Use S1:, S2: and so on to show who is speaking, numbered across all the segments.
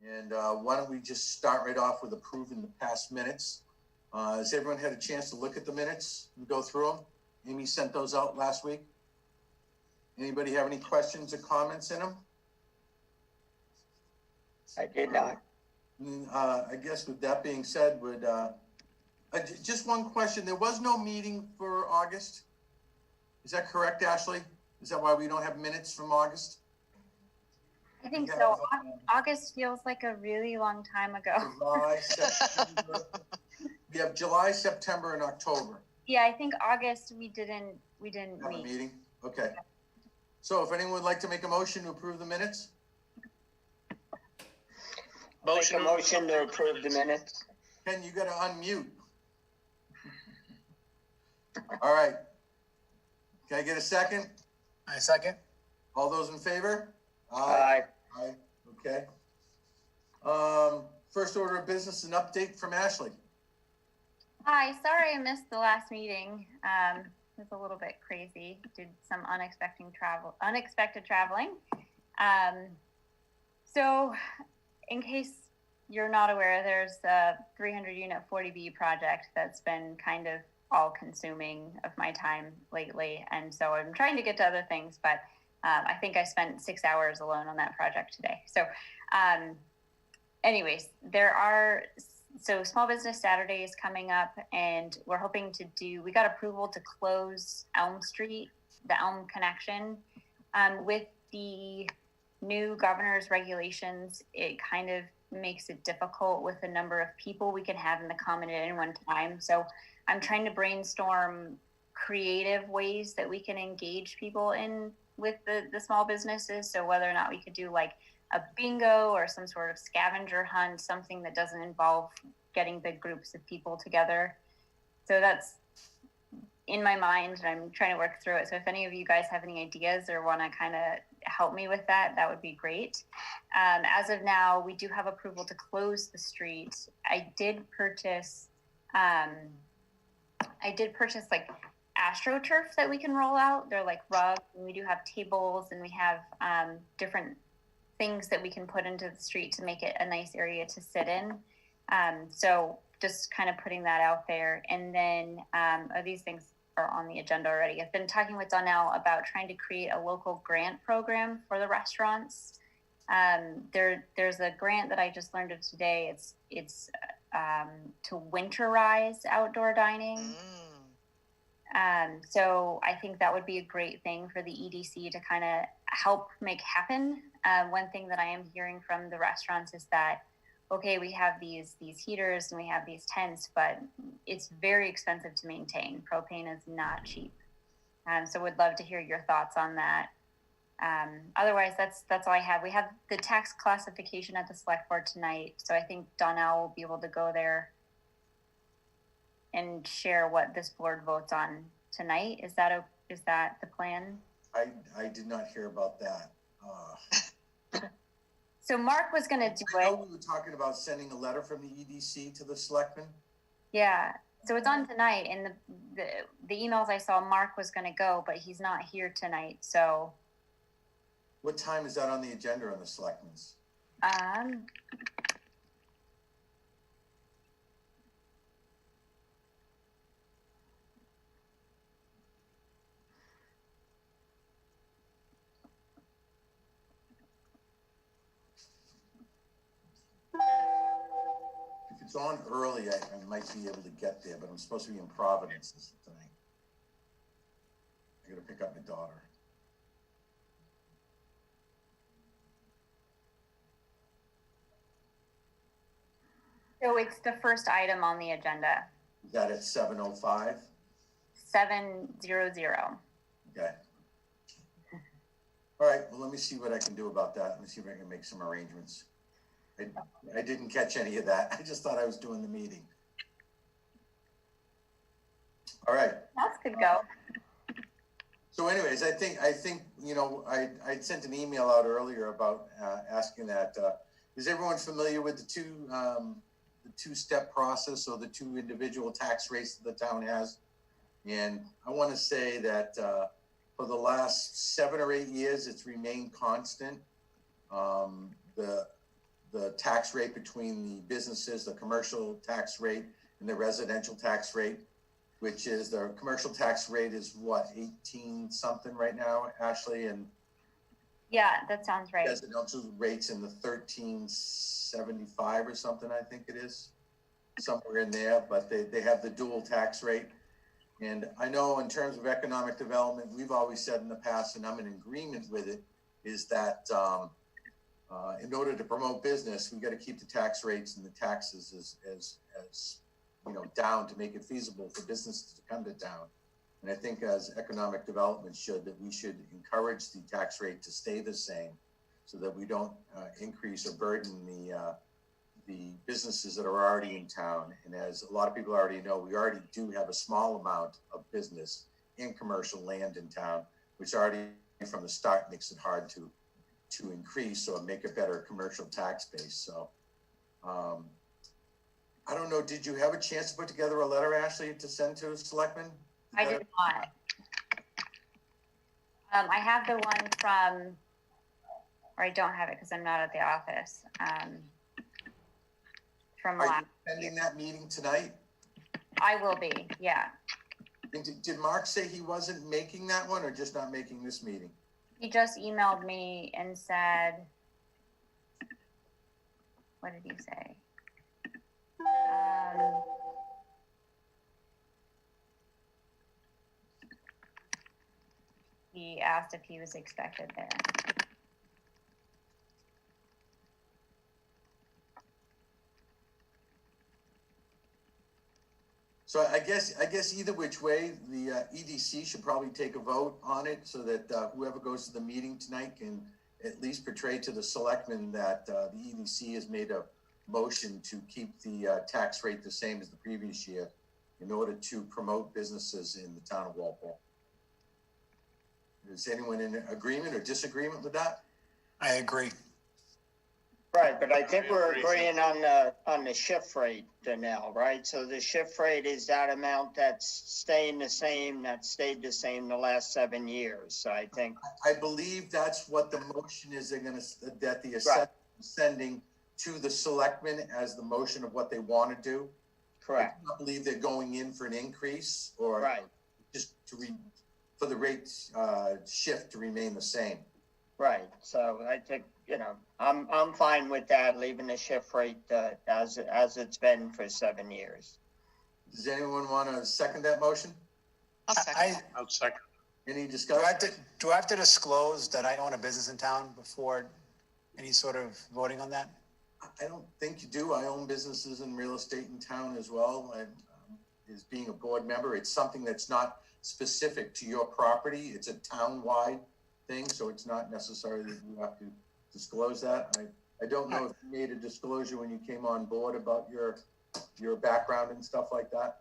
S1: And why don't we just start right off with approving the past minutes? Has everyone had a chance to look at the minutes and go through them? Amy sent those out last week. Anybody have any questions or comments in them?
S2: I did not.
S1: I guess with that being said, just one question. There was no meeting for August. Is that correct, Ashley? Is that why we don't have minutes from August?
S3: I think so. August feels like a really long time ago.
S1: July, September. We have July, September, and October.
S3: Yeah, I think August we didn't
S1: Have
S3: meet.
S1: a meeting? Okay. So if anyone would like to make a motion to approve the minutes?
S2: Make a motion to approve the minutes.
S1: Ken, you gotta unmute. All right. Can I get a second?
S4: I second.
S1: All those in favor?
S2: Aye.
S1: Aye. Okay. First order of business, an update from Ashley.
S3: Hi, sorry I missed the last meeting. It was a little bit crazy. Did some unexpected traveling. So in case you're not aware, there's a 300 unit 40B project that's been kind of all consuming of my time lately. And so I'm trying to get to other things, but I think I spent 6 hours alone on that project today. So anyways, so Small Business Saturday is coming up, and we're hoping we got approval to close Elm Street, the Elm connection. With the new governor's regulations, it kind of makes it difficult with the number of people we can have in the common at any one time. So I'm trying to brainstorm creative ways that we can engage people in with the small businesses. So whether or not we could do like a bingo or some sort of scavenger hunt, something that doesn't involve getting big groups of people together. So that's in my mind, and I'm trying to work through it. So if any of you guys have any ideas or want to kind of help me with that, that would be great. As of now, we do have approval to close the street. I did purchase like AstroTurf that we can roll out. They're like rugs, and we do have tables, and we have different things that we can put into the street to make it a nice area to sit in. So just kind of putting that out there. And then these things are on the agenda already. I've been talking with Donnell about trying to create a local grant program for the restaurants. There's a grant that I just learned of today. It's to winterize outdoor dining. So I think that would be a great thing for the EDC to kind of help make happen. One thing that I am hearing from the restaurants is that, okay, we have these heaters and we have these tents, but it's very expensive to maintain. Propane is not cheap. So would love to hear your thoughts on that. Otherwise, that's all I have. We have the tax classification at the select board tonight. So I think Donnell will be able to go there and share what this board votes on tonight. Is that the plan?
S1: I did not hear about that.
S3: So Mark was going to do
S1: I know
S3: it.
S1: we were talking about sending a letter from the EDC to the selectmen.
S3: Yeah. So it's on tonight, and the emails I saw, Mark was going to go, but he's not here tonight. So
S1: What time is that on the agenda on the selectmen's? If it's on early, I might be able to get there, but I'm supposed to be in Providence this tonight. I gotta pick up my daughter.
S3: So it's the first item on the agenda,
S1: Is that at 7:05?
S3: 7:00.
S1: Okay. All right, well, let me see what I can do about that. Let me see if I can make some arrangements. I didn't catch any of that. I just thought I was doing the meeting. All right.
S3: That could go.
S1: So anyways, I think, you know, I sent an email out earlier about asking that, is everyone familiar with the two-step process or the two individual tax rates that the town has? And I want to say that for the last 7 or 8 years, it's remained constant. the tax rate between the businesses, the commercial tax rate and the residential tax rate, which is the commercial tax rate is what, 18 something right now, Ashley, and
S3: Yeah, that sounds right.
S1: residential rates in the 1375 or something, I think it is, somewhere in there, but they have the dual tax rate. And I know in terms of economic development, we've always said in the past, and I'm in agreement with it, is that in order to promote business, we got to keep the tax rates and the taxes as you know, down to make it feasible for businesses to come to town. And I think as economic development that we should encourage the tax rate to stay the same so that we don't increase or burden the businesses that are already in town. And as a lot of people already know, we already do have a small amount of business in commercial land in town, which already from the start makes it hard to increase or make a better commercial tax base. So I don't know, did you have a chance to put together a letter, Ashley, to send to selectmen?
S3: I did not. I have the one from, or I don't have it because I'm not at the office. From
S1: Are
S3: last
S1: you attending that meeting tonight?
S3: I will be, yeah.
S1: And did Mark say he wasn't making that one or just not making this meeting?
S3: He just emailed me and said, what did he say? He asked if he was expected there.
S1: So I guess either which way, the EDC should probably take a vote on it so that whoever goes to the meeting tonight can at least portray to the selectmen that the EDC has made a motion to keep the tax rate the same as the previous year in order to promote businesses in the town of Walpole. Is anyone in agreement or disagreement with that?
S4: I agree.
S2: Right, but I think we're agreeing on the shift rate now, right? So the shift rate is that amount that's staying the same, that stayed the same the last 7 years. So I think.
S1: I believe that's what the motion is. They're going to, that the assessment is sending to the selectmen as the motion of what they want to do.
S2: Correct.
S1: I don't believe they're going in for an increase or just for the rate shift to remain the same.
S2: Right. So I think, you know, I'm fine with that, leaving the shift rate as it's been for 7 years.
S1: Does anyone want to second that motion?
S4: I'll second.
S1: Any discussion?
S4: Do I have to disclose that I own a business in town before any sort of voting on that?
S1: I don't think you do. I own businesses in real estate in town as well. As being a board member, it's something that's not specific to your property. It's a town-wide thing, so it's not necessary that you have to disclose that. I don't know if you made a disclosure when you came on board about your background and stuff like that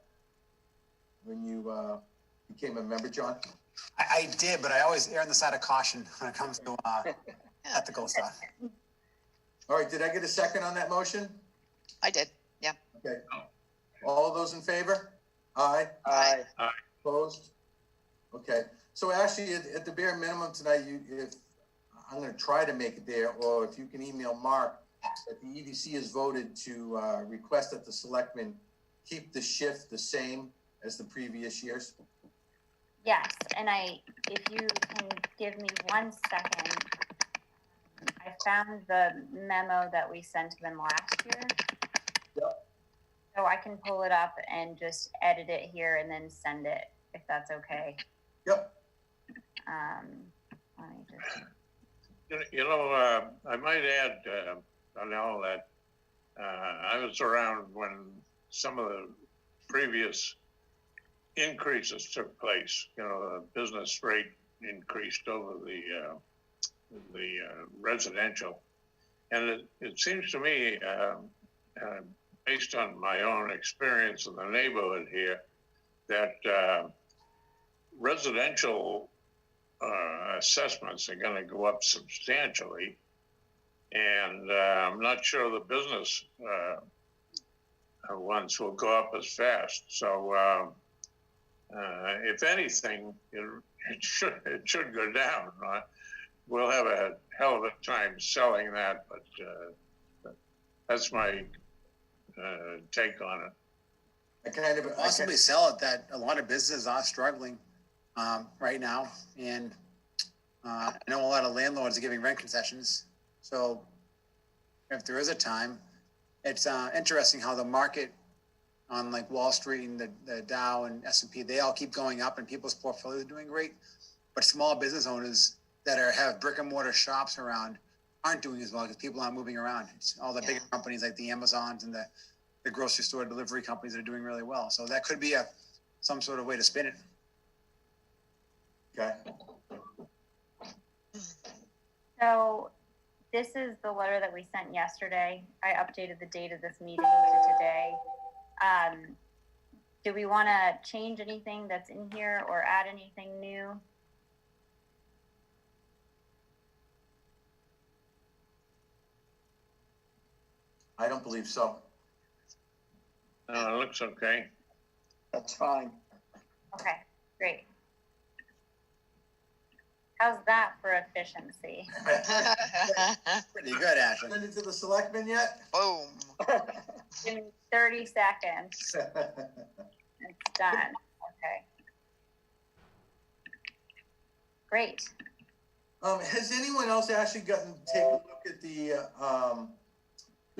S1: when you became a member, John.
S4: I did, but I always err on the side of caution when it comes to ethical stuff.
S1: All right, did I get a second on that motion?
S5: I did, yeah.
S1: Okay. All those in favor? Aye.
S2: Aye.
S1: Opposed? Okay. So actually, at the bare minimum tonight, if I'm going to try to make it there, or if you can email Mark, that the EDC has voted to request that the selectmen keep the shift the same as the previous years.
S3: Yes, and if you can give me 1 second, I found the memo that we sent to them last year.
S1: Yep.
S3: So I can pull it up and just edit it here and then send it, if that's okay.
S1: Yep.
S3: Let me just.
S6: You know, I might add, Donnell, that I was around when some of the previous increases took place. You know, the business rate increased over the residential, and it seems to me, based on my own experience in the neighborhood here, that residential assessments are going to go up substantially, and I'm not sure the business ones will go up as fast. So, if anything, it should go down. We'll have a hell of a time selling that, but That's my take on it.
S4: Possibly sell it, that a lot of businesses are struggling right now. And I know a lot of landlords are giving rent concessions. So if there is a time, it's interesting how the market on like Wall Street and the Dow and S&P, they all keep going up and people's portfolios are doing great. But small business owners that have brick and mortar shops around aren't doing as well because people aren't moving around. It's all the bigger companies like the Amazons and the grocery store delivery companies that are doing really well. So that could be some sort of way to spin it.
S1: Okay.
S3: So this is the letter that we sent yesterday. I updated the date of this meeting to today. Do we want to change anything that's in here or add anything new?
S1: I don't believe so.
S6: No, it looks okay.
S2: That's fine.
S3: Okay, great. How's that for efficiency?
S4: Pretty good, Ashley.
S1: Send it to the selectmen yet?
S5: Boom.
S3: In 30 seconds, it's done. Okay. Great.
S1: Has anyone else actually gotten to take a look at the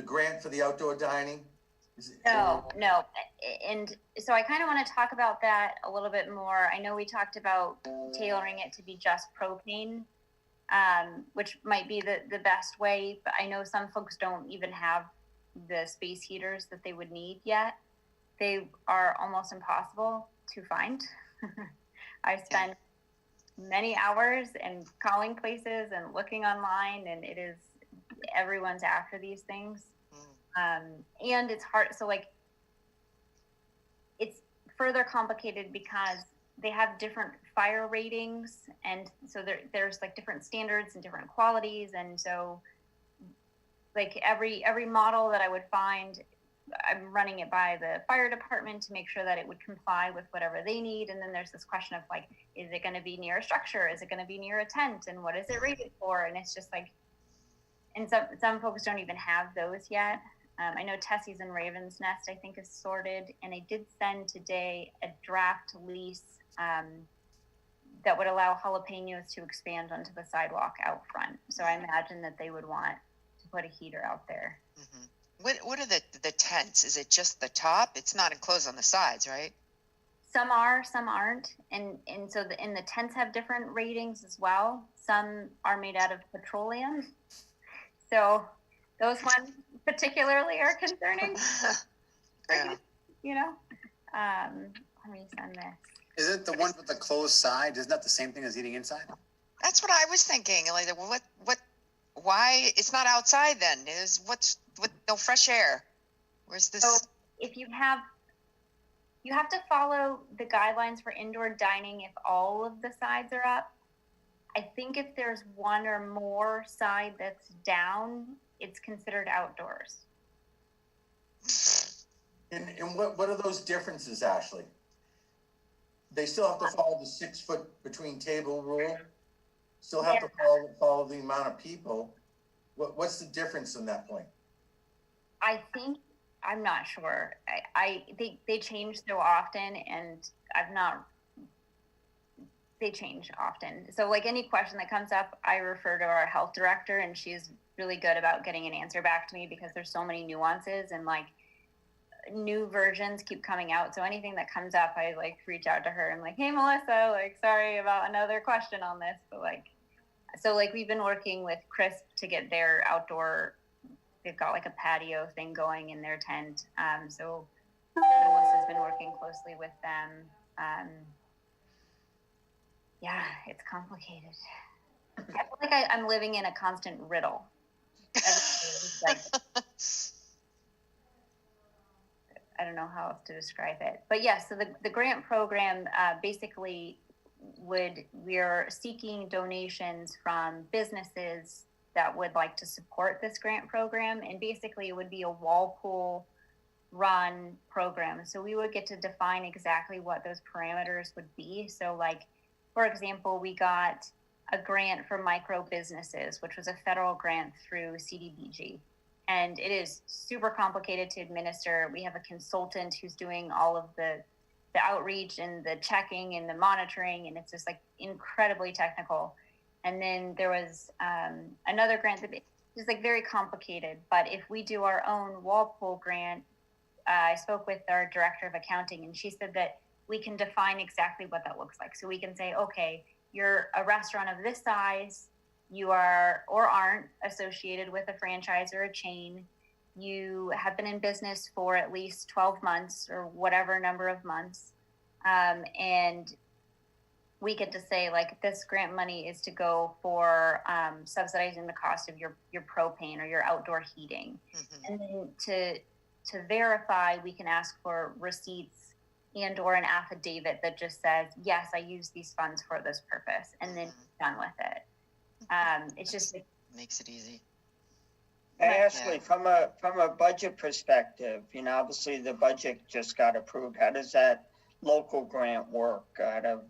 S1: grant for the outdoor dining?
S3: No. And so I kind of want to talk about that a little bit more. I know we talked about tailoring it to be just propane, which might be the best way, but I know some folks don't even have the space heaters that they would need yet. They are almost impossible to find. I spent many hours and calling places and looking online, and everyone's after these things. And it's hard. So like, it's further complicated because they have different fire ratings. And so there's like different standards and different qualities. And so like every model that I would find, I'm running it by the fire department to make sure that it would comply with whatever they need. And then there's this question of like, is it going to be near a structure? Is it going to be near a tent? And what is it rated for? And it's just like, and some folks don't even have those yet. I know Tessie's and Raven's Nest, I think, is sorted. And I did send today a draft lease that would allow jalapenos to expand onto the sidewalk out front. So I imagine that they would want to put a heater out there.
S5: Mm-hmm. What are the tents? Is it just the top? It's not enclosed on the sides, right?
S3: Some are, some aren't. And so the tents have different ratings as well. Some are made out of petroleum. So those ones particularly are concerning.
S5: Yeah.
S3: You know, let me send this.
S4: Is it the one with the closed side? Isn't that the same thing as eating inside?
S5: That's what I was thinking. Like, why it's not outside then? What's with no fresh air? Where's this?
S3: So if you have to follow the guidelines for indoor dining if all of the sides are up. I think if there's one or more side that's down, it's considered outdoors.
S1: And what are those differences, Ashley? They still have to follow the 6 foot between table rule. Still have to follow the amount of people. What's the difference in that point?
S3: I think, I'm not sure. They change so often, and they change often. So like any question that comes up, I refer to our health director, and she's really good about getting an answer back to me because there's so many nuances and like new versions keep coming out. So anything that comes up, I like reach out to her and like, hey Melissa, like sorry about another question on this, but like, so like we've been working with Crisp to get their outdoor, they've got like a patio thing going in their tent. So Melissa's been working closely with them. Yeah, it's complicated. I feel like I'm living in a constant riddle. Like, I don't know how else to describe it. But yes, so the grant program basically we're seeking donations from businesses that would like to support this grant program. And basically it would be a Walpole run program. So we would get to define exactly what those parameters would be. So like, for example, we got a grant for micro businesses, which was a federal grant through CDBG. and it is super complicated to administer. We have a consultant who's doing all of the outreach and the checking and the monitoring, and it's just like incredibly technical. And then there was another grant that is like very complicated, but if we do our own Walpole grant, I spoke with our director of accounting, and she said that we can define exactly what that looks like. So we can say, okay, you're a restaurant of this size, you are or aren't associated with a franchise or a chain, you have been in business for at least 12 months or whatever number of months, and we get to say, like, this grant money is to go for subsidizing the cost of your propane or your outdoor heating. Mm-hmm. And then to verify, we can ask for receipts and or an affidavit that just says, yes, I use these funds for this purpose, and then done with it. It's just
S5: makes it easy.
S2: Hey, Ashley, from a budget perspective, obviously the budget just got approved. How does that local grant work out of,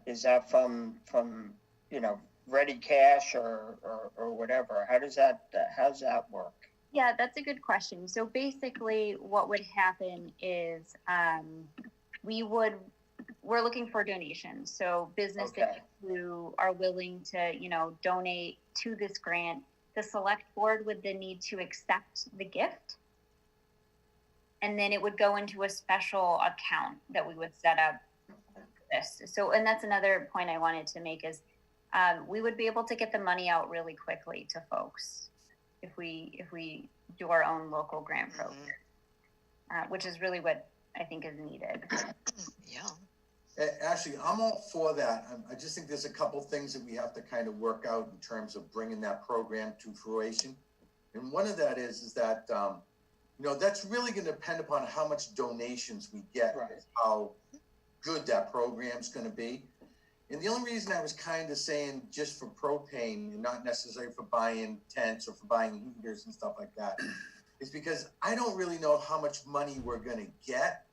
S2: is that from ready cash or whatever? How's that work?
S3: Yeah, that's a good question. So basically what would happen is we're looking for donations. So businesses who are willing to, donate to this grant, the select board would then need to accept the gift. And then it would go into a special account that we would set up for this. So, and that's another point I wanted to make is we would be able to get the money out really quickly to folks if we do our own local grant program, which is really what I think is needed.
S5: Yeah.
S1: Actually, I'm all for that. I just think there's a couple things that we have to kind of work out in terms of bringing that program to fruition. And one of that is that, that's really going to depend upon how much donations we get, how good that program's going to be. And the only reason I was kind of saying just for propane and not necessarily for buying tents or for buying heaters and stuff like that is because I don't really know how much money we're going to get.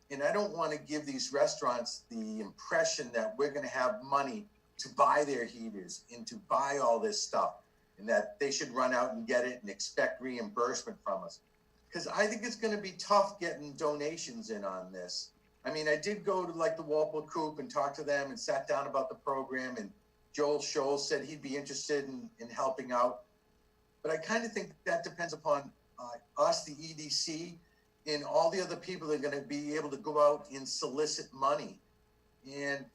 S1: And I don't want to give these restaurants the impression that we're going to have money to buy their heaters and to buy all this stuff and that they should run out and get it and expect reimbursement from us. Because I think it's going to be tough getting donations in on this. I mean, I did go to the Walpole Coop and talk to them and sat down about the program, and Joel Scholl said he'd be interested in helping out. But I kind of think that depends upon us, the EDC, and all the other people that are going to be able to go out and solicit money. And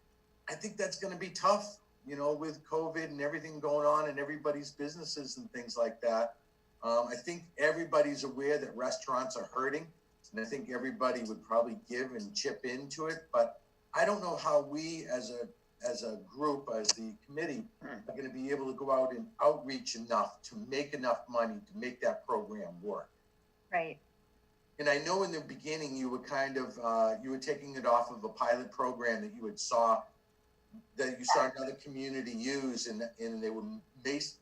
S1: I think that's going to be tough, with COVID and everything going on and everybody's businesses and things like that. I think everybody's aware that restaurants are hurting. And I think everybody would probably give and chip into it, but I don't know how we as a group, as the committee, are going to be able to go out and outreach enough to make enough money to make that program work.
S3: Right.
S1: And I know in the beginning you were kind of, you were taking it off of a pilot program that you saw another community use, and they were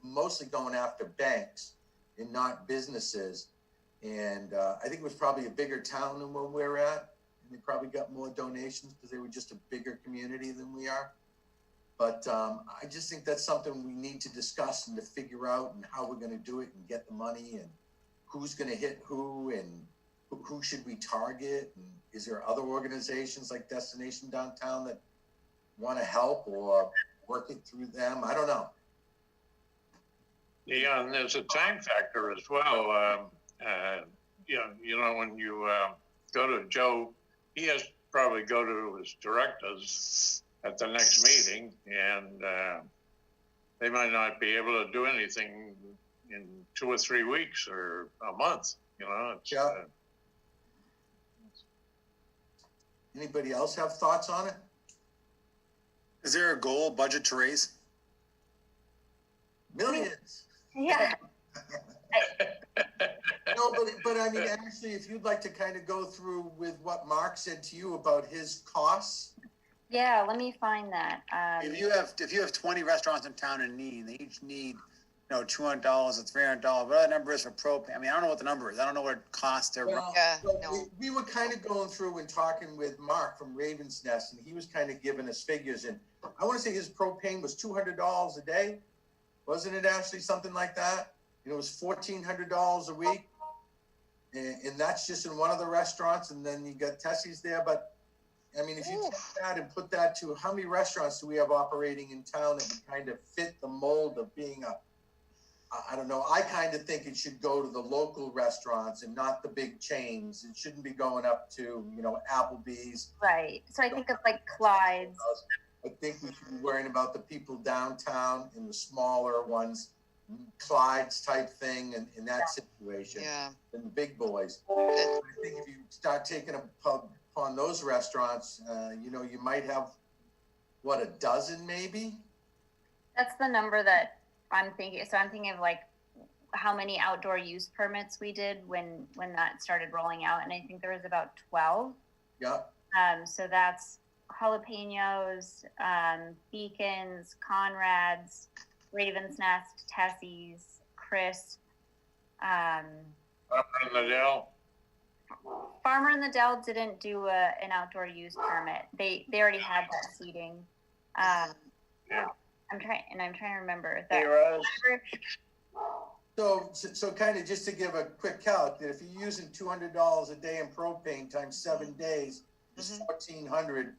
S1: mostly going after banks and not businesses. And I think it was probably a bigger town than where we're at. And they probably got more donations because they were just a bigger community than we are. But I just think that's something we need to discuss and to figure out and how we're going to do it and get the money and who's going to hit who and who should we target. And is there other organizations like Destination Downtown that want to help or work it through them? I don't know.
S6: Yeah, and there's a time factor as well. When you go to Joe, he has to probably go to his directors at the next meeting, and they might not be able to do anything in 2 or 3 weeks or a month.
S1: Anybody else have thoughts on it?
S4: Is there a goal budget to raise?
S1: Millions.
S3: Yeah.
S1: No, but I mean, actually, if you'd like to kind of go through with what Mark said to you about his costs.
S3: Yeah, let me find that.
S4: If you have 20 restaurants in town in need, they each need, $200 or $300. What the number is for propane? I mean, I don't know what the number is. I don't know what it costs to run.
S1: We were kind of going through and talking with Mark from Raven's Nest, and he was kind of giving us figures. And I want to say his propane was $200 a day. Wasn't it, Ashley, something like that? it was $1,400 a week. And that's just in one of the restaurants. And then you got Tessie's there. But I mean, if you take that and put that to how many restaurants do we have operating in town that would kind of fit the mold of being I don't know. I kind of think it should go to the local restaurants and not the big chains. It shouldn't be going up to, Applebee's.
S3: Right. So I think of like Clyde's.
S1: I think we should be worrying about the people downtown and the smaller ones, Clyde's type thing in that situation.
S5: Yeah.
S1: Than the big boys. I think if you start taking upon those restaurants, you might have, a dozen maybe?
S3: That's the number that I'm thinking. So I'm thinking of like how many outdoor use permits we did when that started rolling out. And I think there was about 12.
S1: Yep.
S3: So that's Jalapenos, Beacons, Conrad's, Raven's Nest, Tessie's, Crisp,
S6: Up in the Dell.
S3: Farmer in the Dell didn't do an outdoor use permit. They already had that seating.
S6: Yeah.
S3: I'm trying to remember that.
S2: Heroes.
S1: So kind of just to give a quick calc, that if you're using $200 a day in propane times 7 days, it's $1,400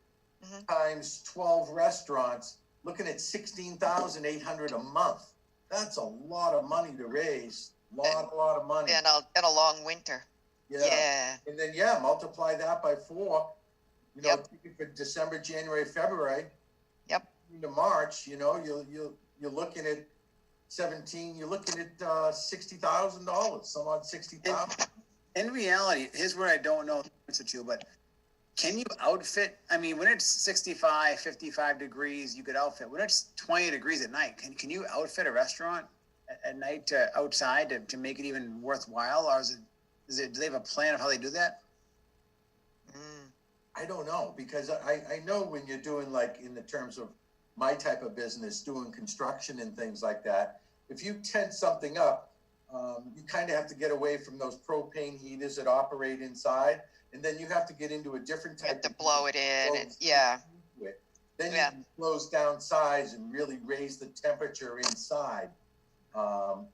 S1: times 12 restaurants, looking at $16,800 a month. That's a lot of money to raise. A lot of money.
S5: And a long winter. Yeah.
S1: And then multiply that by 4. For December, January, February.
S5: Yep.
S1: Into March, you're looking at 17. You're looking at $60,000, some odd $60,000.
S4: In reality, here's where I don't know the answer to, but can you outfit? I mean, when it's 65, 55 degrees, you could outfit. When it's 20 degrees at night, can you outfit a restaurant at night outside to make it even worthwhile, or do they have a plan of how they do that?
S1: I don't know, because I know when you're doing, like, in the terms of my type of business, doing construction and things like that, if you tent something up, you kind of have to get away from those propane heaters that operate inside, and then you have to get into a different type.
S5: You have to blow it in, and
S1: Then you can close down sides and really raise the temperature inside,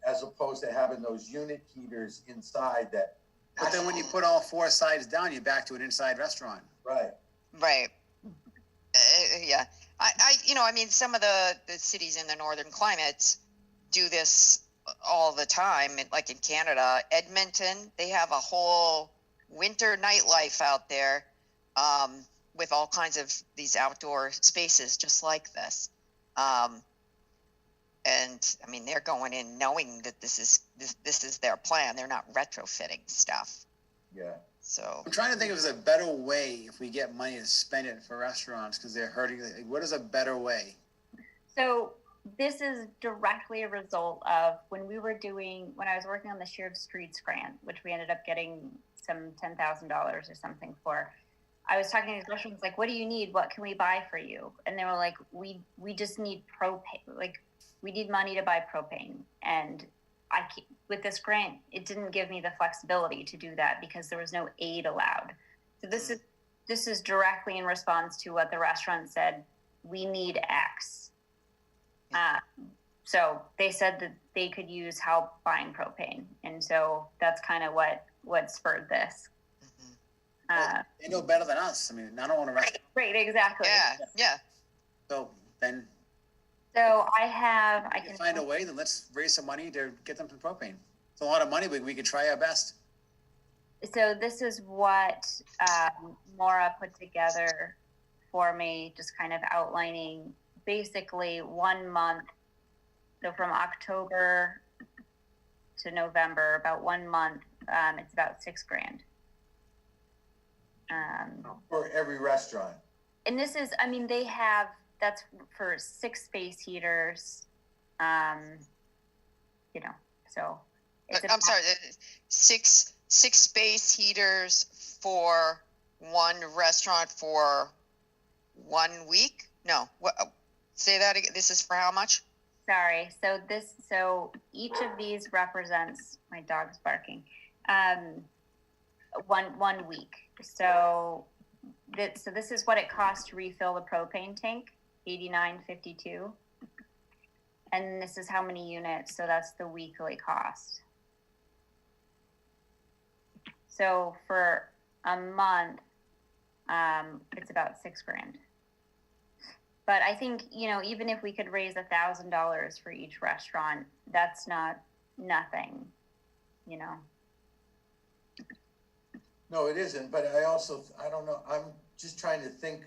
S1: as opposed to having those unit heaters inside that.
S4: But then when you put all 4 sides down, you're back to an inside restaurant.
S1: Right.
S5: Right. Yeah. I mean, some of the cities in the northern climates do this all the time. Like in Canada, Edmonton, they have a whole winter nightlife out there, with all kinds of these outdoor spaces just like this. And I mean, they're going in knowing that this is their plan. They're not retrofitting stuff.
S1: Yeah.
S5: So
S4: I'm trying to think if there's a better way if we get money to spend it for restaurants because they're hurting. Like, what is a better way?
S3: So this is directly a result of when I was working on the Shared Streets grant, which we ended up getting some $10,000 or something for. I was talking to these restaurants like, what do you need? What can we buy for you? And they were like, we just need propane. Like, we need money to buy propane. And with this grant, it didn't give me the flexibility to do that because there was no aid allowed. So this is directly in response to what the restaurant said. We need X. So they said that they could use help buying propane, and so that's kind of what spurred this.
S4: Well, they know better than us. I mean, I don't want to restaurant.
S3: Right, exactly.
S5: Yeah.
S4: So then.
S3: So I can
S4: find a way. Then let's raise some money to get them some propane. It's a lot of money, but we could try our best.
S3: So this is what Maura put together for me, just kind of outlining basically 1 month. So from October to November, about 1 month, it's about $6,000.
S1: For every restaurant.
S3: And this is, I mean, that's for 6 space heaters, so.
S5: I'm sorry, 6 space heaters for one restaurant for 1 week? No, say that again. This is for how much?
S3: Sorry. So each of these represents, my dog's barking, 1 week. So this is what it costs to refill the propane tank, $89.52. and this is how many units, so that's the weekly cost. So for a month, it's about $6,000. But I think, you know, even if we could raise $1,000 for each restaurant, that's not nothing, you know.
S1: No, it isn't, but I don't know, I'm just trying to think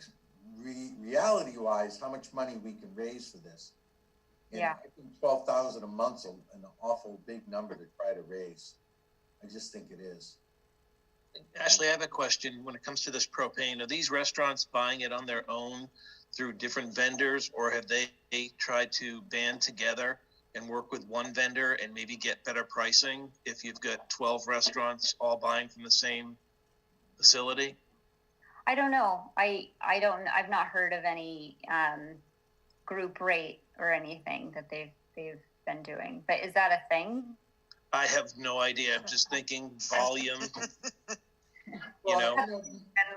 S1: reality-wise, how much money we can raise for this. And
S3: Yeah.
S1: I think 12,000 a month's an awful big number to try to raise. I just think it is.
S7: Ashley, I have a question. When it comes to this propane, are these restaurants buying it on their own through different vendors, or have they tried to band together and work with one vendor and maybe get better pricing if you've got 12 restaurants all buying from the same facility?
S3: I don't know. I've not heard of any group rate or anything that they've been doing. But is that a thing?
S7: I have no idea. I'm just thinking volume.
S1: Well,
S3: And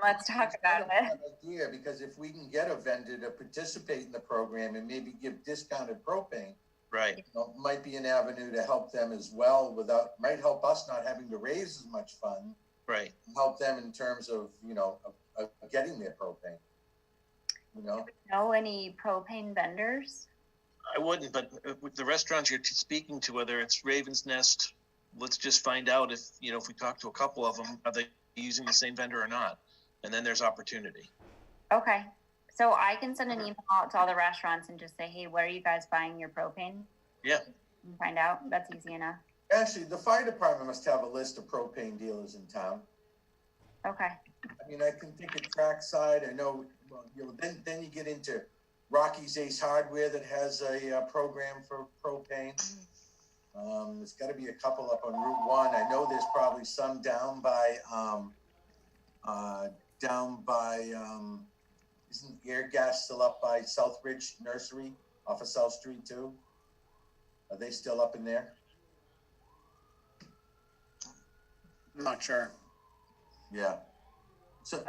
S3: let's talk about it.
S1: An idea, because if we can get a vendor to participate in the program and maybe give discounted propane,
S7: Right.
S1: you know, might be an avenue to help them as well might help us not having to raise as much fund.
S7: Right.
S1: Help them in terms of, you know, of getting their propane, you know?
S3: Know any propane vendors?
S7: I wouldn't, but with the restaurants you're speaking to, whether it's Raven's Nest, let's just find out if we talk to a couple of them, are they using the same vendor or not? And then there's opportunity.
S3: Okay. So I can send an email out to all the restaurants and just say, hey, where are you guys buying your propane?
S7: Yeah.
S3: And find out. That's easy enough.
S1: Actually, the fire department must have a list of propane dealers in town.
S3: Okay.
S1: I mean, I can think of Trackside. I know, well, you know, then you get into Rocky's Ace Hardware that has a program for propane. There's got to be a couple up on Route 1. I know there's probably some down by isn't Air Gas still up by Southridge Nursery off of South Street too? Are they still up in there?
S4: I'm not sure.
S1: Yeah. So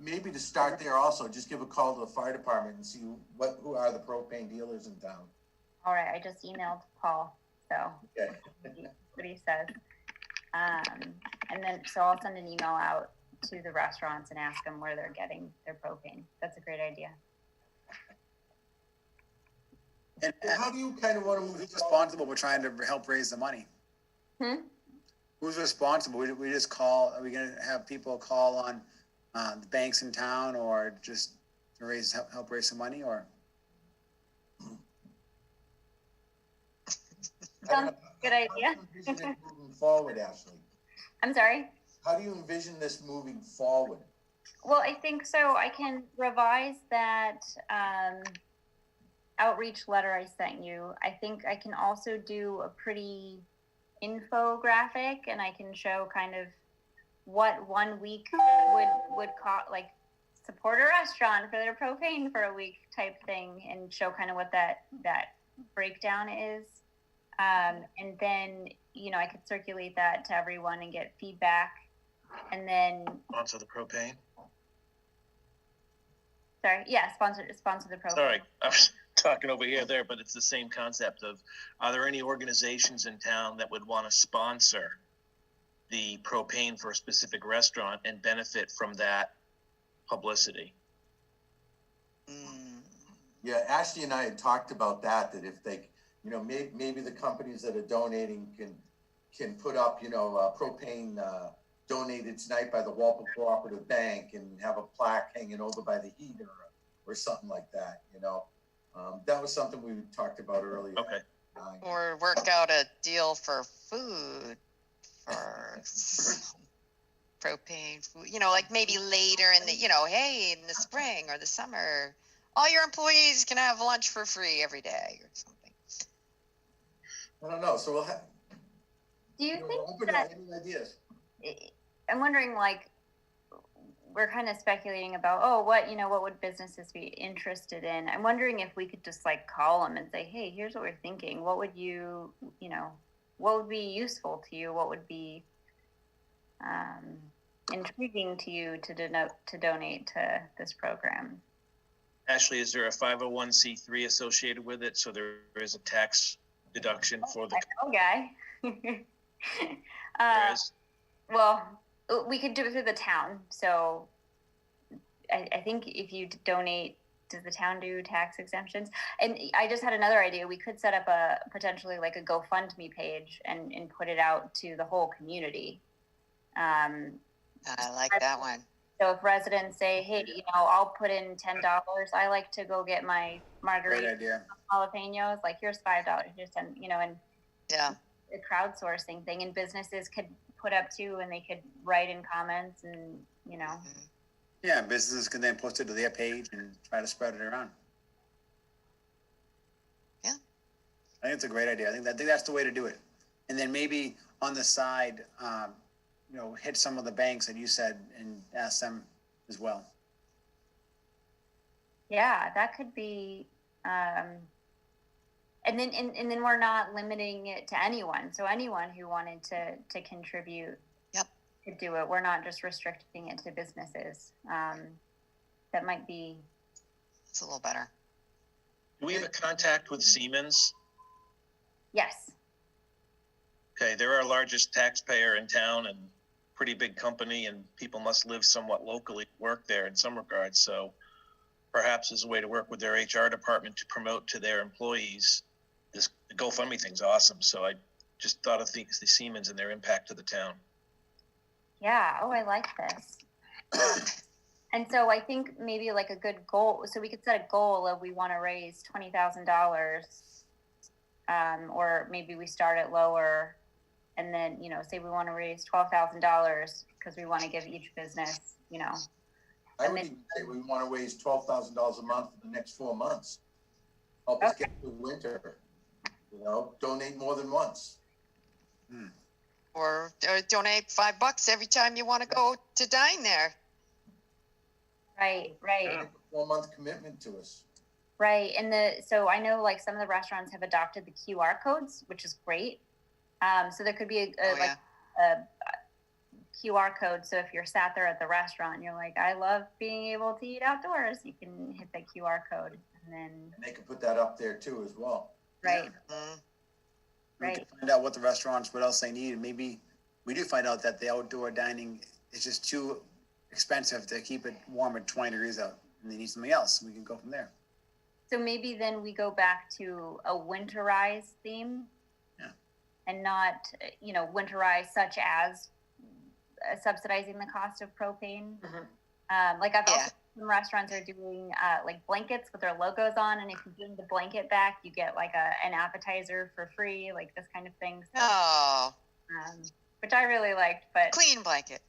S1: maybe to start there also, just give a call to the fire department and see who are the propane dealers in town.
S3: All right. I just emailed Paul. So
S1: Okay.
S3: what he says. And then, so I'll send an email out to the restaurants and ask them where they're getting their propane. That's a great idea.
S4: And
S1: How do you kind of want to move
S4: who's responsible for trying to help raise the money? Who's responsible? We just call, are we going to have people call on the banks in town, or just to help raise some money, or?
S3: Sounds good idea.
S1: How do you envision it moving forward, Ashley?
S3: I'm sorry.
S1: How do you envision this moving forward?
S3: Well, I think so. I can revise that outreach letter I sent you. I think I can also do a pretty infographic, and I can show kind of what 1 week would cost, like support a restaurant for their propane for a week type thing, and show kind of what that breakdown is. And then, I could circulate that to everyone and get feedback. And then
S7: Sponsor the propane.
S3: Sorry, yeah, sponsor the propane.
S7: Sorry, I was talking over here there, but it's the same concept of, are there any organizations in town that would want to sponsor the propane for a specific restaurant and benefit from that publicity?
S1: Yeah, Ashley and I had talked about that if they, maybe the companies that are donating can put up, propane donated tonight by the Walpole Cooperative Bank and have a plaque hanging over by the heater or something like that, That was something we talked about earlier.
S7: Okay.
S5: Or work out a deal for food for propane food, like maybe later in the, hey, in the spring or the summer, all your employees can have lunch for free every day or something.
S1: I don't know. So we'll have.
S3: Do you think
S1: open
S3: that?
S1: Any ideas?
S3: I'm wondering, like, we're kind of speculating about, what would businesses be interested in? I'm wondering if we could just call them and say, hey, here's what we're thinking. What would you, what would be useful to you? What would be intriguing to you to donate to this program?
S7: Ashley, is there a 501c3 associated with it? So there is a tax deduction for the.
S3: Guy. Well, we could do it through the town. So I think if you donate, does the town do tax exemptions? And I just had another idea. We could set up a potentially like a GoFundMe page and put it out to the whole community.
S5: I like that one.
S3: So if residents say, hey, I'll put in $10. I like to go get my margarita.
S4: Great idea.
S3: Jalapenos, like here's $5, here's 10, and
S5: Yeah.
S3: a crowdsourcing thing, and businesses could put up too, and they could write in comments, and
S4: Yeah, businesses can then post it to their page and try to spread it around.
S5: Yeah.
S4: I think it's a great idea. I think that's the way to do it. And then maybe on the side, hit some of the banks that you said and ask them as well.
S3: Yeah, that could be. And then we're not limiting it to anyone. So anyone who wanted to contribute, could do it. We're not just restricting it to businesses. That might be.
S5: It's a little better.
S7: Do we have a contact with Siemens?
S3: Yes.
S7: Okay, they're our largest taxpayer in town and pretty big company, and people must live somewhat locally, work there in some regards. So perhaps as a way to work with their HR department to promote to their employees, this GoFundMe thing's awesome. So I just thought of the Siemens and their impact to the town.
S3: Yeah. Oh, I like this. And so I think maybe like a good goal. So we could set a goal of we want to raise $20,000, or maybe we start it lower, and then say we want to raise $12,000 because we want to give each business,
S1: I would even say we want to raise $12,000 a month for the next 4 months. Help us get through winter. Donate more than once.
S5: Or donate $5 every time you want to go to dine there.
S3: Right.
S1: Yeah. 4-month commitment to us.
S3: Right. And so I know like some of the restaurants have adopted the QR codes, which is great. So there could be a QR code. So if you're sat there at the restaurant and you're like, I love being able to eat outdoors, you can hit the QR code, and
S1: they can put that up there too as well.
S3: Right.
S5: Mm-hmm.
S4: We can find out what the restaurants, what else they need. And maybe we do find out that the outdoor dining is just too expensive to keep it warm at 20 degrees out, and they need something else. We can go from there.
S3: So maybe then we go back to a winterized theme.
S4: Yeah.
S3: And not, winterized such as subsidizing the cost of propane.
S2: Mm-hmm.
S3: Like I've also some restaurants are doing like blankets with their logos on, and if you bring the blanket back, you get like an appetizer for free, like this kind of thing. So, which I really liked, but
S5: clean blanket.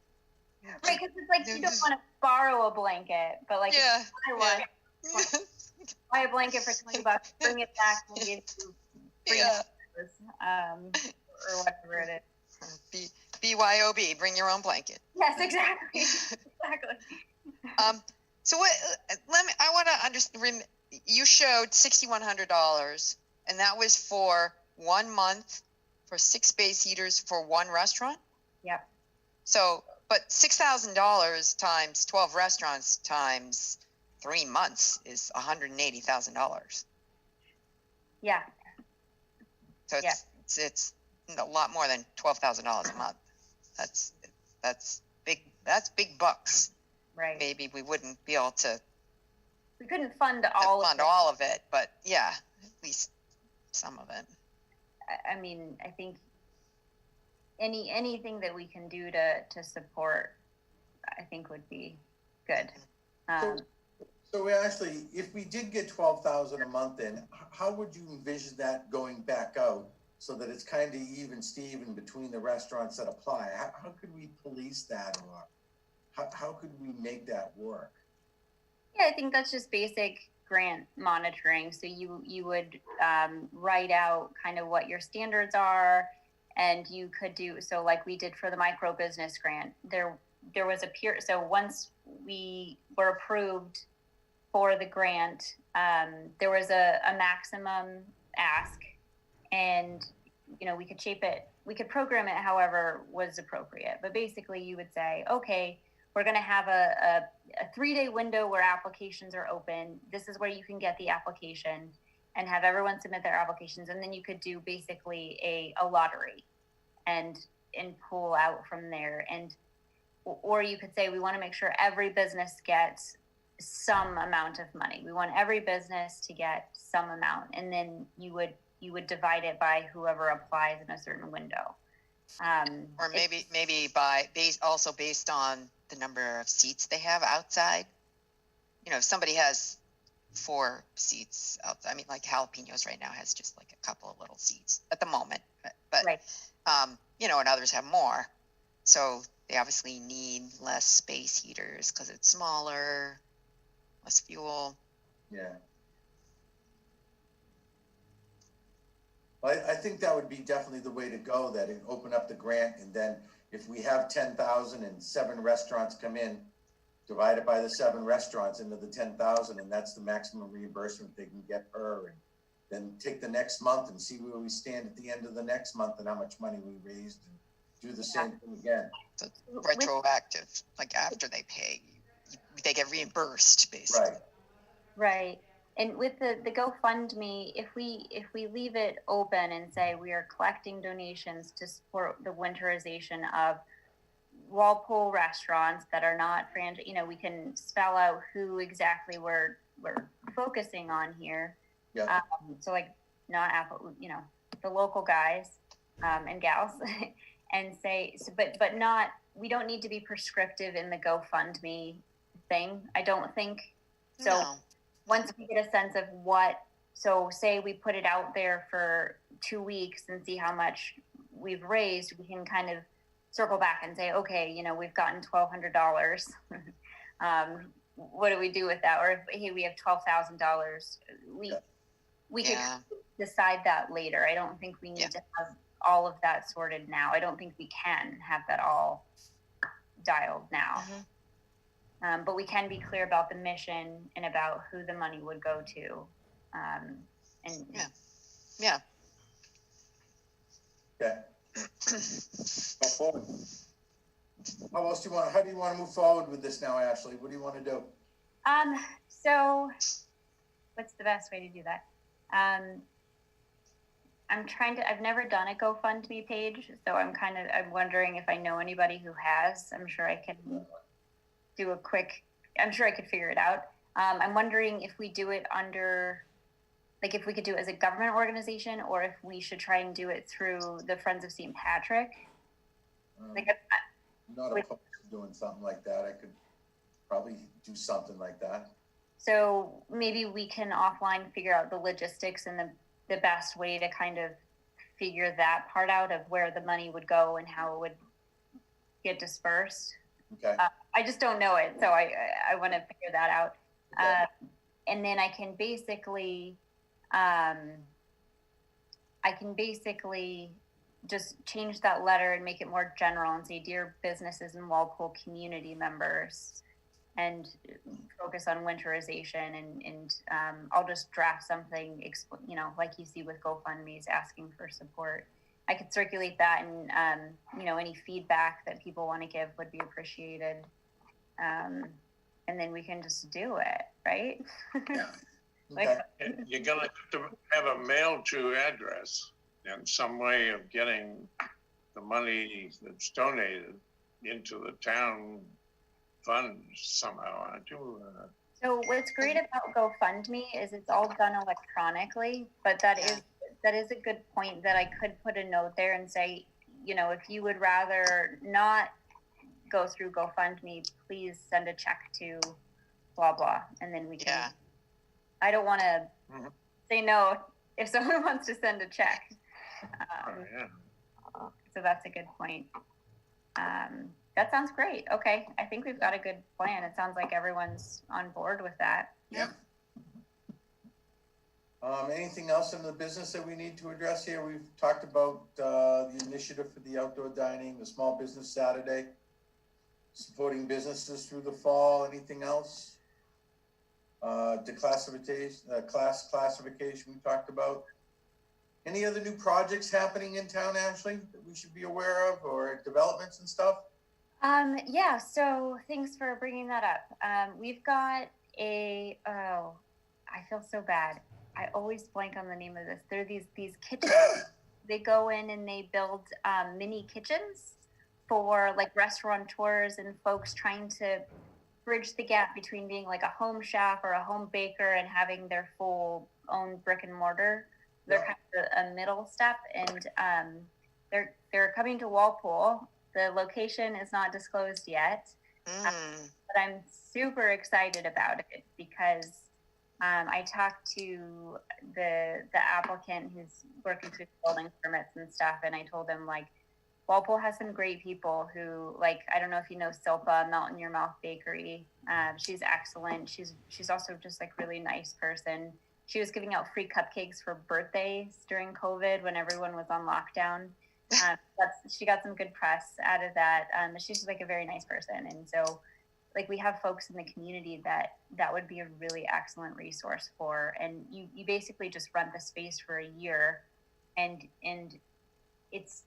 S3: Right, because it's like you don't want to borrow a blanket, but like if you buy one, buy a blanket for $20, bring it back, and give you free or whatever it is.
S5: BYOB, bring your own blanket.
S3: Yes, exactly. Exactly.
S5: So what? I want to understand. You showed $6,100, and that was for 1 month for 6 space heaters for one restaurant.
S3: Yep.
S5: So, but $6,000 times 12 restaurants times 3 months is $180,000.
S3: Yeah.
S5: So it's a lot more than $12,000 a month. That's big. That's big bucks.
S3: Right.
S5: Maybe we wouldn't be able to.
S3: We couldn't fund all
S5: of it, but yeah, at least some of it.
S3: I mean, I think anything that we can do to support, I think would be good.
S1: So we actually, if we did get 12,000 a month in, how would you envision that going back out so that it's kind of even Steven between the restaurants that apply? How could we police that, or how could we make that work?
S3: Yeah, I think that's just basic grant monitoring. So you would write out kind of what your standards are, and you could do so like we did for the micro business grant. There was a peer. So once we were approved for the grant, there was a maximum ask, and we could shape it, we could program it however was appropriate. But basically, you would say, okay, we're going to have a a 3-day window where applications are open. This is where you can get the application and have everyone submit their applications. And then you could do basically a lottery and pull out from there. And, or you could say, we want to make sure every business gets some amount of money. We want every business to get some amount. And then you would divide it by whoever applies in a certain window.
S5: Or maybe also based on the number of seats they have outside. You know, if somebody has 4 seats outside, I mean, like Jalapenos right now has just like a couple of little seats at the moment, but
S3: right.
S5: You know, and others have more. So they obviously need less space heaters because it's smaller, less fuel.
S1: Yeah. Well, I think that would be definitely the way to go, that it open up the grant, and then if we have 10,000 and 7 restaurants come in, divide it by the 7 restaurants into the 10,000, and that's the maximum reimbursement they can get per, and then take the next month and see where we stand at the end of the next month and how much money we raised, and do the same thing again.
S5: So retroactive, like after they pay, they get reimbursed basically.
S1: Right.
S3: Right. And with the GoFundMe, if we leave it open and say we are collecting donations to support the winterization of Walpole restaurants that are not franchise, you know, we can spell out who exactly we're focusing on here.
S1: Yeah.
S3: So like not Apple, you know, the local guys and gals, and say, so, but not, we don't need to be prescriptive in the GoFundMe thing. I don't think so.
S5: No.
S3: Once we get a sense of what, so say we put it out there for 2 weeks and see how much we've raised, we can kind of circle back and say, okay, you know, we've gotten $1,200. What do we do with that? Or if, hey, we have $12,000, we could decide that later. I don't think we need to have all of that sorted now. I don't think we can have that all dialed now.
S5: Mm-hmm.
S3: But we can be clear about the mission and about who the money would go to. And
S5: yeah.
S1: Okay. Go forward. How do you want to move forward with this now, Ashley? What do you want to do?
S3: So what's the best way to do that? I've never done a GoFundMe page, so I'm wondering if I know anybody who has. I'm sure I can do I'm sure I could figure it out. I'm wondering if we do it under, like if we could do it as a government organization, or if we should try and do it through the Friends of St. Patrick.
S1: Not opposed to doing something like that. I could probably do something like that.
S3: So maybe we can offline figure out the logistics and the best way to kind of figure that part out of where the money would go and how it would get dispersed.
S1: Okay.
S3: I just don't know it, so I want to figure that out.
S1: Okay.
S3: And then I can basically just change that letter and make it more general and say, dear businesses and Walpole community members, and focus on winterization. And I'll just draft something, you know, like you see with GoFundMe's asking for support. I could circulate that, and you know, any feedback that people want to give would be appreciated. And then we can just do it, right?
S1: Yeah.
S3: Like,
S6: You're gonna have to have a mail-to address and some way of getting the money that's donated into the town fund somehow, aren't you?
S3: So what's great about GoFundMe is it's all done electronically, but that is a good point, that I could put a note there and say, you know, if you would rather not go through GoFundMe, please send a check to blah, blah. And then we can, I don't want to say no if someone wants to send a check. So that's a good point. That sounds great. Okay. I think we've got a good plan. It sounds like everyone's on board with that.
S1: Yeah. Anything else in the business that we need to address here? We've talked about the initiative for the outdoor dining, the small business Saturday, supporting businesses through the fall. Anything else? Class classification we talked about. Any other new projects happening in town, Ashley, that we should be aware of, or developments and stuff?
S3: Yeah, so thanks for bringing that up. We've got I feel so bad. I always blank on the name of this. They're these kitchens. They go in and they build mini kitchens for like restaurateurs and folks trying to bridge the gap between being like a home chef or a home baker and having their full own brick and mortar. They're kind of a middle step, and they're coming to Walpole. The location is not disclosed yet, but I'm super excited about it because I talked to the applicant who's working through building permits and stuff, and I told him like Walpole has some great people who, like, I don't know if you know Silpa, Melt in Your Mouth Bakery. She's excellent. She's also just like really nice person. She was giving out free cupcakes for birthdays during COVID when everyone was on lockdown. She got some good press out of that. She's just like a very nice person. And so like we have folks in the community that would be a really excellent resource for, and you basically just rent the space for a year and it's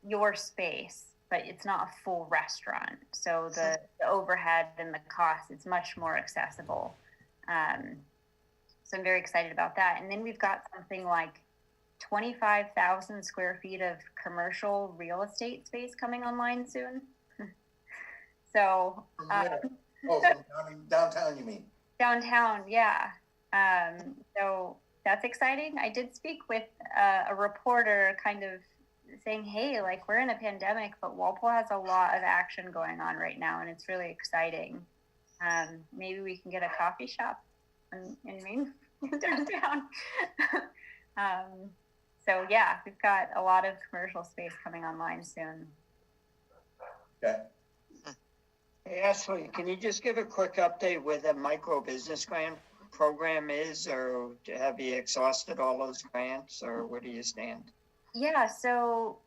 S3: your space, but it's not a full restaurant. So the overhead and the cost, it's much more accessible. So I'm very excited about that. And then we've got something like 25,000 square feet of commercial real estate space coming online soon. So,
S1: from downtown, you mean?
S3: Downtown, yeah. So that's exciting. I did speak with a reporter kind of saying, hey, like we're in a pandemic, but Walpole has a lot of action going on right now, and it's really exciting. Maybe we can get a coffee shop in Main downtown. So yeah, we've got a lot of commercial space coming online soon.
S1: Okay.
S2: Hey, Ashley, can you just give a quick update where the micro business grant program is, or have you exhausted all those grants, or where do you stand?
S3: Yeah, so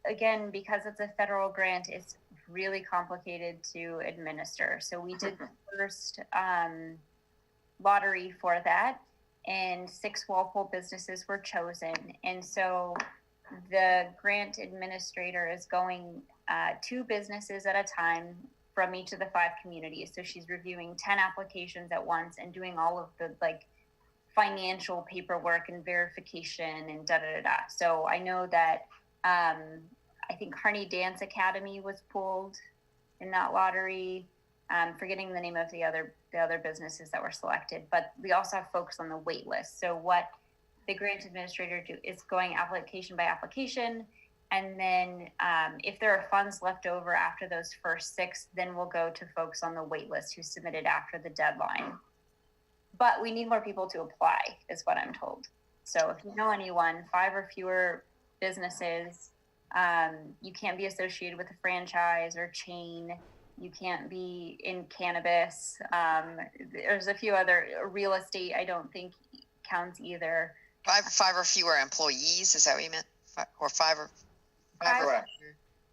S3: again, because it's a federal grant, it's really complicated to administer. So we did the first lottery for that, and 6 Walpole businesses were chosen. And so the grant administrator is going 2 businesses at a time from each of the 5 communities. So she's reviewing 10 applications at once and doing all of the like financial paperwork and verification and So I know that I think Harney Dance Academy was pulled in that lottery. Forgetting the name of the other businesses that were selected, but we also have folks on the wait list. So what the grant administrator do is going application by application, and then if there are funds left over after those first 6, then we'll go to folks on the wait list who submitted after the deadline. But we need more people to apply, is what I'm told. So if you know anyone, 5 or fewer businesses, you can't be associated with a franchise or chain. You can't be in cannabis. There's a few other real estate. I don't think counts either.
S5: 5 or fewer employees. Is that what you meant? 5 or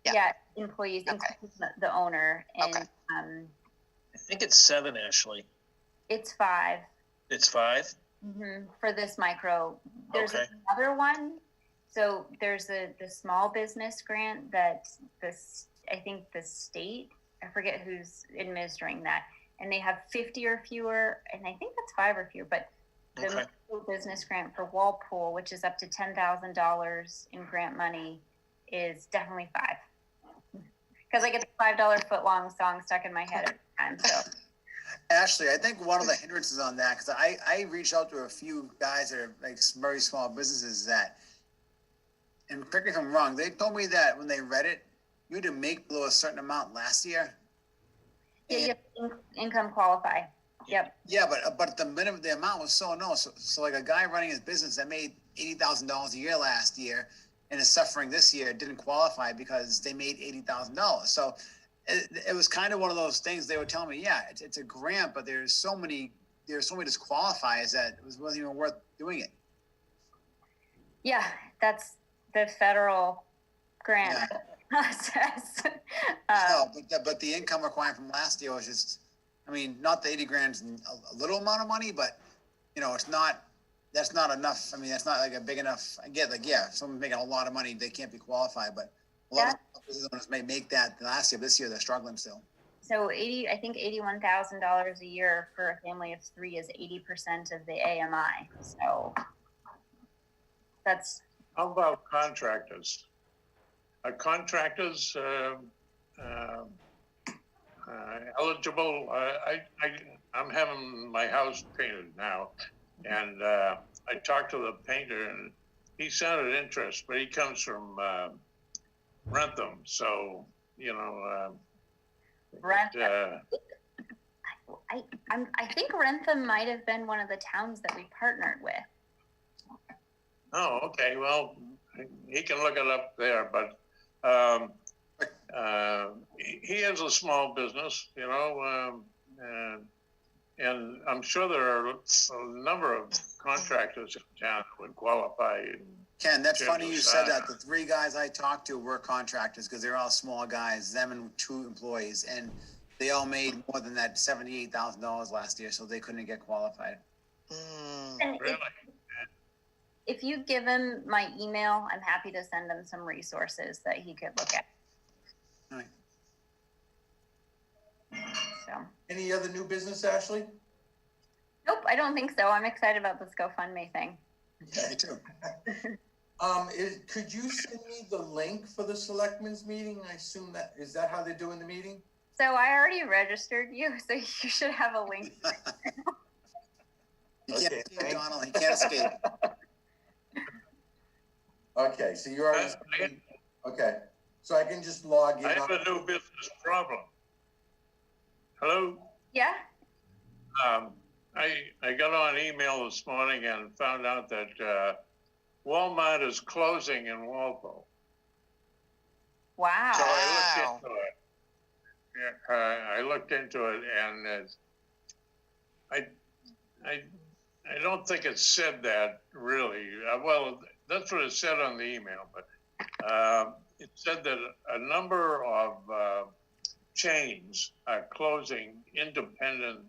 S3: yeah, employees,
S5: okay.
S3: Including the owner. And,
S5: okay.
S7: I think it's 7, Ashley.
S3: It's 5.
S7: It's 5?
S3: Mm-hmm. For this micro. There's
S7: okay.
S3: another one. So there's the small business grant that I think the state, I forget who's administering that, and they have 50 or fewer, and I think that's 5 or fewer, but the micro business grant for Walpole, which is up to $10,000 in grant money, is definitely 5. Because I get the $5 foot long song stuck in my head every time. So
S4: Ashley, I think one of the hindrances on that, because I reached out to a few guys that are like very small businesses that, and correct me if I'm wrong, they told me that when they read it, you had to make below a certain amount last year.
S3: yeah, you have to income qualify. Yep.
S4: Yeah, but the amount was so low. So like a guy running his business that made $80,000 a year last year and is suffering this year didn't qualify because they made $80,000. So it was kind of one of those things. They were telling me, yeah, it's a grant, but there's so many disqualifiers that it wasn't even worth doing it.
S3: Yeah, that's the federal grant process.
S4: No, but the income requirement from last year was just, I mean, not the 80 grand is a little amount of money, but it's not, that's not enough. I mean, that's not like a big enough, I get like, yeah, if someone's making a lot of money, they can't be qualified, but A lot of business owners may make that last year, this year they're struggling still.
S3: So I think $81,000 a year for a family of 3 is 80% of the AMI. So that's.
S6: How about contractors? Are contractors eligible? I'm having my house painted now, and I talked to the painter, and he sounded interested, but he comes from Rentham, so you know.
S3: Rentham. I think Rentham might have been one of the towns that we partnered with.
S6: Oh, okay. Well, he can look it up there, but he has a small business, you know, and I'm sure there are a number of contractors in town that would qualify.
S4: Ken, that's funny you said that. The 3 guys I talked to were contractors because they're all small guys, them and 2 employees, and they all made more than that $78,000 last year, so they couldn't get qualified.
S6: Really?
S3: If you give him my email, I'm happy to send him some resources that he could look at.
S4: All right.
S3: So.
S1: Any other new business, Ashley?
S3: Nope, I don't think so. I'm excited about this GoFundMe thing.
S4: Yeah, me too.
S1: Could you send me the link for the selectmen's meeting? I assume is that how they're doing the meeting?
S3: So I already registered you, so you should have a link.
S4: You can't escape, Donald. He can't escape.
S1: Okay, so you're already, okay. So I can just log in.
S6: I have a new business problem. Hello?
S3: Yeah?
S6: I got on email this morning and found out that Walmart is closing in Walpole.
S3: Wow.
S6: So I looked into it. Yeah, I looked into it, and I don't think it said that really. Well, that's what it said on the email, but it said that a number of chains are closing independent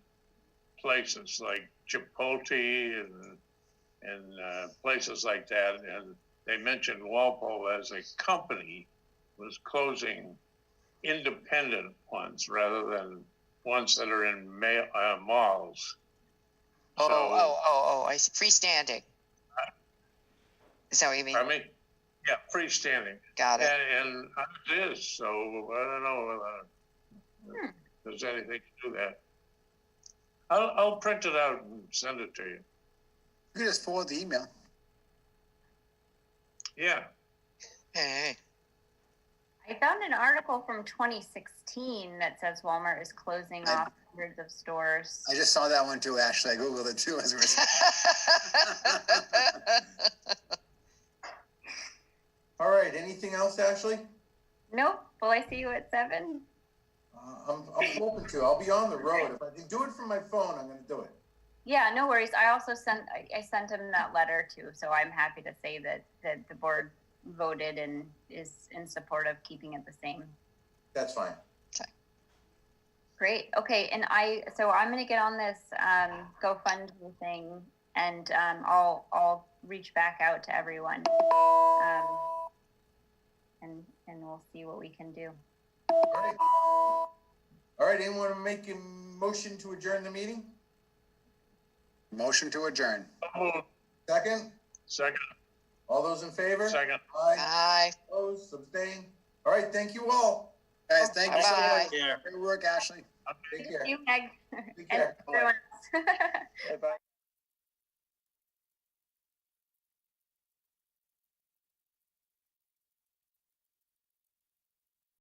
S6: places like Chipotle and places like that, and they mentioned Walpole as a company was closing independent ones rather than ones that are in malls.
S5: I see. Freestanding. Is that what you mean?
S6: I mean, yeah, freestanding.
S5: Got it.
S6: And it is, so I don't know if there's anything to do that. I'll print it out and send it to you.
S4: You can just forward the email.
S6: Yeah.
S5: Hey.
S3: I found an article from 2016 that says Walmart is closing off hundreds of stores.
S4: I just saw that one too, Ashley. I Googled it too as a result.
S1: All right, anything else, Ashley?
S3: Nope. Will I see you at 7?
S1: I'm open to. I'll be on the road. If I can do it from my phone, I'm going to do it.
S3: Yeah, no worries. I also sent him that letter too, so I'm happy to say that the board voted and is in support of keeping it the same.
S1: That's fine.
S5: Okay.
S3: Great. Okay, and I'm going to get on this GoFundMe thing, and I'll reach back out to everyone, and we'll see what we can do.
S1: All right. Anyone want to make a motion to adjourn the meeting?
S4: Motion to adjourn.
S1: Second?
S6: Second.
S1: All those in favor?
S6: Second.
S1: Aye.
S5: Bye.
S1: Opposed, abstain. All right, thank you all.
S4: Guys, thank you so
S5: Bye.
S4: much. Great work, Ashley.
S1: Take care.
S3: Thank you, Meg.
S1: Take care.
S3: And everyone else.
S2: Bye-bye.